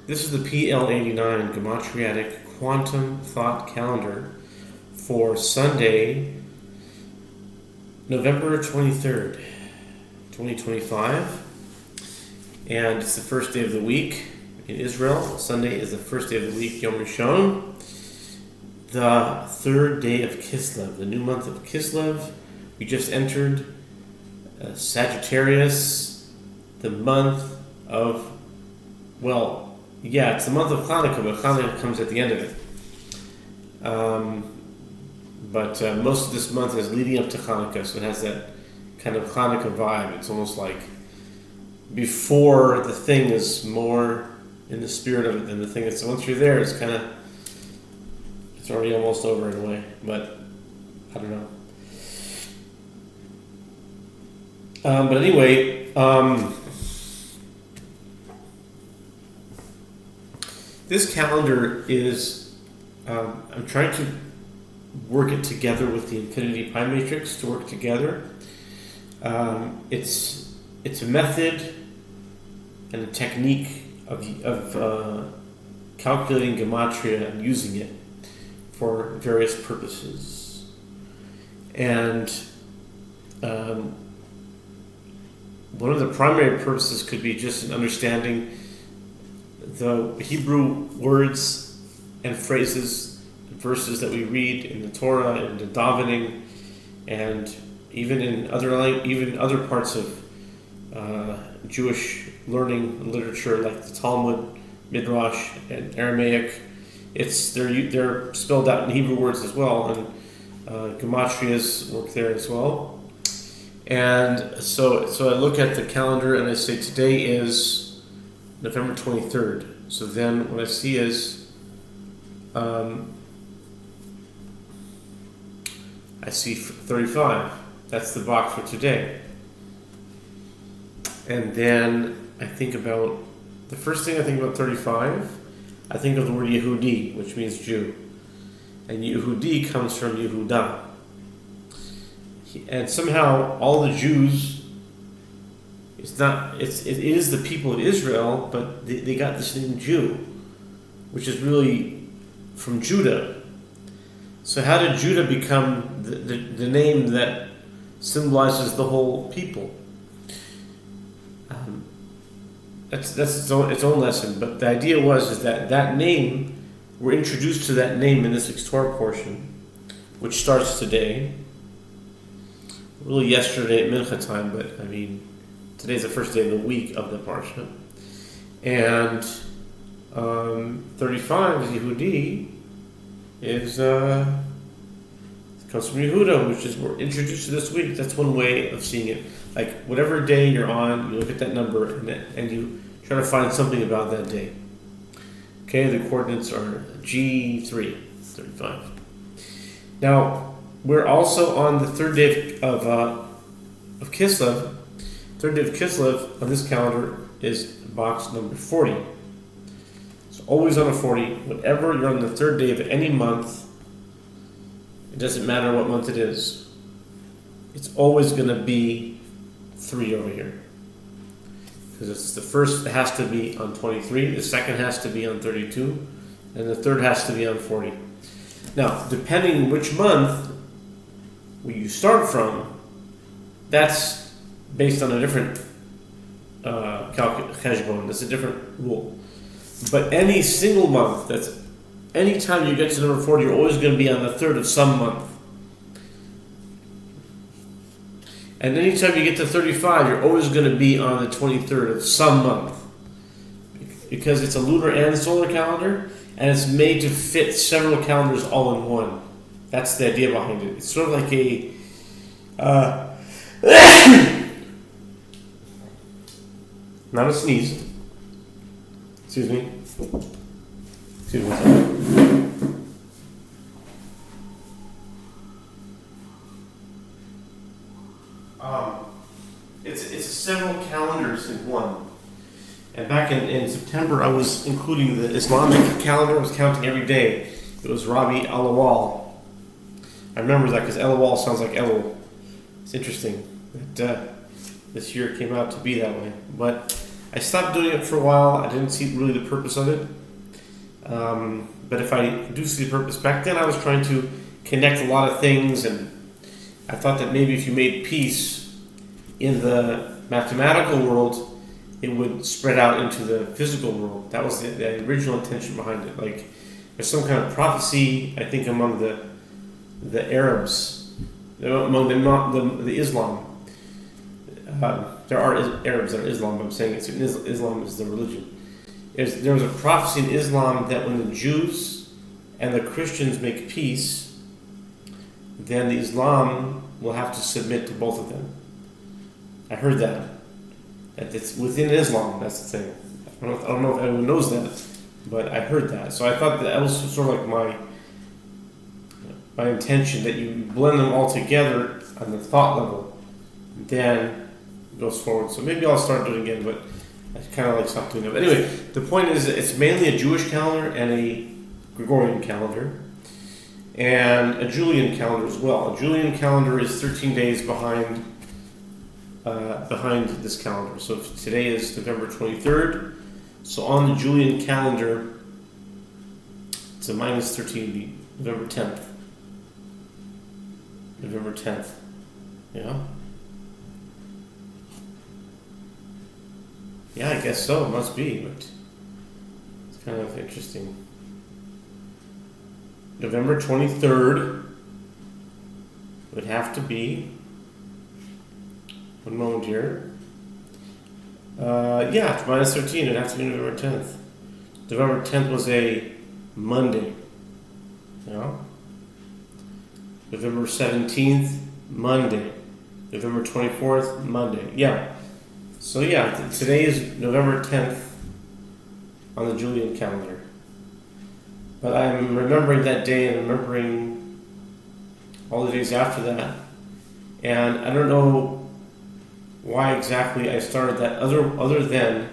This is the PL-89 Gematriatic Quantum Thought Calendar for Sunday, November 23rd, 2025. And it's the first day of the week in Israel. Sunday is the first day of the week, Yom Rishon. The third day of Kislev, the new month of Kislev. We just entered Sagittarius, the month of, it's the month of Hanukkah, but Hanukkah comes at the end of it. But most of this month is leading up to Hanukkah, so it has that kind of Hanukkah vibe. It's almost like before the thing is more in the spirit of it than the thing. So once you're there, it's already almost over in a way, but I don't know. But anyway, this calendar is, I'm trying to work it together with the Infinity Pi Matrix to work together. It's a method and a technique of calculating gematria and using it for various purposes. And one of the primary purposes could be just in understanding the Hebrew words and phrases, verses that we read in the Torah and the davening, and even in other parts of Jewish learning and literature, like the Talmud, Midrash, and Aramaic. They're spelled out in Hebrew words as well, and gematrias work there as well. And so I look at the calendar and I say today is November 23rd. So then what I see is I see 35. That's the box for today. And then I think about, the first thing I think about 35, I think of the word Yehudi, which means Jew. And Yehudi comes from Yehuda. And somehow all the Jews, it is the people of Israel, but they got this name Jew, which is really from Judah. So how did Judah become the name that symbolizes the whole people? That's its own lesson. But the idea is that name, we're introduced to that name in this Torah portion, which starts today. Really yesterday at Mincha time, but I mean, today's the first day of the week of the Parsha. And 35 is Yehudi, comes from Yehuda, which is we're introduced to this week. That's one way of seeing it. Like whatever day you're on, you look at that number and you try to find something about that day. Okay, the coordinates are G3, 35. Now, we're also on the third day of Kislev. Third day of Kislev on this calendar is box number 40. So always on a 40. Whenever you're on the third day of any month, it doesn't matter what month it is, it's always going to be 3 over here. Because it's the first, it has to be on 23, the second has to be on 32, and the third has to be on 40. Now, depending which month where you start from, that's based on a different cheshbon. That's a different rule. But any single month, any time you get to number 40, you're always going to be on the third of some month. And anytime you get to 35, you're always going to be on the 23rd of some month. Because it's a lunar and solar calendar, and it's made to fit several calendars all in one. That's the idea behind it. It's sort of like a not a sneeze. Excuse me. It's several calendars in one. And back in September, I was including the Islamic calendar. I was counting every day. It was Rabi Alawal. I remember that because Elawal sounds like Elul. It's interesting that this year came out to be that way. But I stopped doing it for a while. I didn't see really the purpose of it. But if I do see the purpose, back then I was trying to connect a lot of things, and I thought that maybe if you made peace in the mathematical world, it would spread out into the physical world. That was the original intention behind it. Like, there's some kind of prophecy, I think, among the Arabs, among the Islam. There are Arabs that are Islam, but I'm saying Islam is the religion. There was a prophecy in Islam that when the Jews and the Christians make peace, then the Islam will have to submit to both of them. I heard that. That it's within Islam, that's the thing. I don't know if anyone knows that, but I heard that. So I thought that was sort of like my intention, that you blend them all together on the thought level, then it goes forward. So maybe I'll start doing it again, but I kind of like stopped doing that. But anyway, the point is that it's mainly a Jewish calendar and a Gregorian calendar, and a Julian calendar as well. A Julian calendar is 13 days behind this calendar. So today is November 23rd. So on the Julian calendar, it's a minus 13, November 10th. November 10th. Yeah? Yeah, I guess so. It must be, but it's kind of interesting. November 23rd would have to be, one moment here. Yeah, it's minus 13. It'd have to be November 10th. November 10th was a Monday. Yeah. November 17th, Monday. November 24th, Monday. Yeah. So yeah, today is November 10th on the Julian calendar. But I'm remembering that day and remembering all the days after that. And I don't know why exactly I started that, other than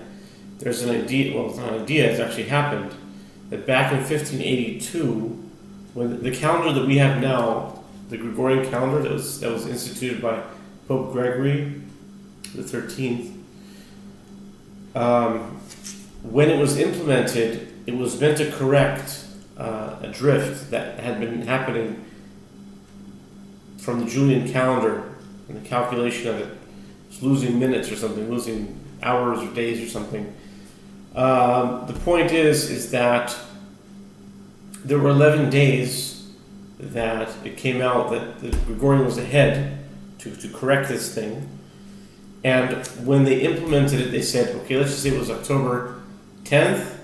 there's an idea, well, it's not an idea, it's actually happened, that back in 1582, when the calendar that we have now, the Gregorian calendar that was instituted by Pope Gregory the 13th, when it was implemented, it was meant to correct a drift that had been happening from the Julian calendar and the calculation of it. It's losing minutes or something, losing hours or days or something. The point is that there were 11 days that it came out that the Gregorian was ahead to correct this thing. And when they implemented it, they said, okay, let's just say it was October 10th,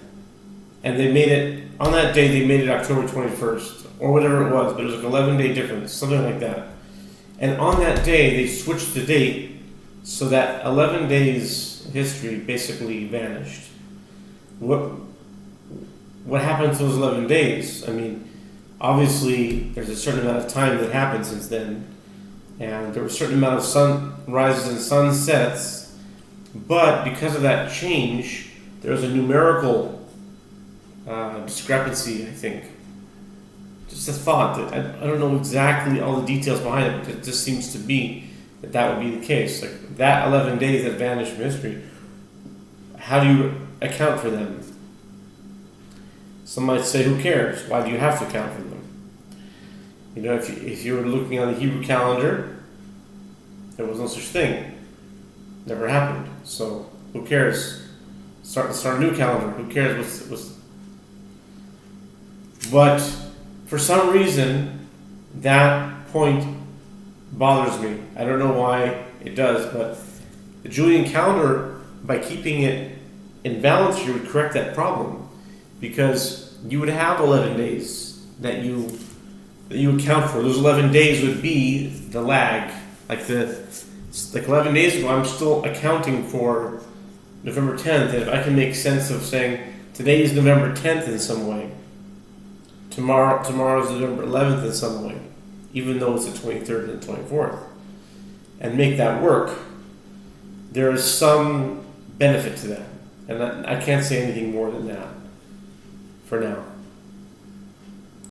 and they made it, on that day they made it October 21st, or whatever it was, but it was like 11-day difference, something like that. And on that day, they switched the date so that 11 days of history basically vanished. What happened to those 11 days? I mean, obviously, there's a certain amount of time that happened since then, and there was a certain amount of sunrises and sunsets, but because of that change, there was a numerical discrepancy, I think. Just a thought that I don't know exactly all the details behind it, but it just seems to be that would be the case. Like that 11 days that vanished from history, how do you account for them? Some might say, who cares? Why do you have to account for them? You know, if you were looking on the Hebrew calendar, there was no such thing. Never happened. So who cares? Start a new calendar. Who cares what's But for some reason, that point bothers me. I don't know why it does, but the Julian calendar, by keeping it in balance, you would correct that problem, because you would have 11 days that you account for. Those 11 days would be the lag. Like 11 days ago, I'm still accounting for November 10th, and if I can make sense of saying today is November 10th in some way, tomorrow is November 11th in some way, even though it's the 23rd and the 24th, and make that work, there is some benefit to that. And I can't say anything more than that for now.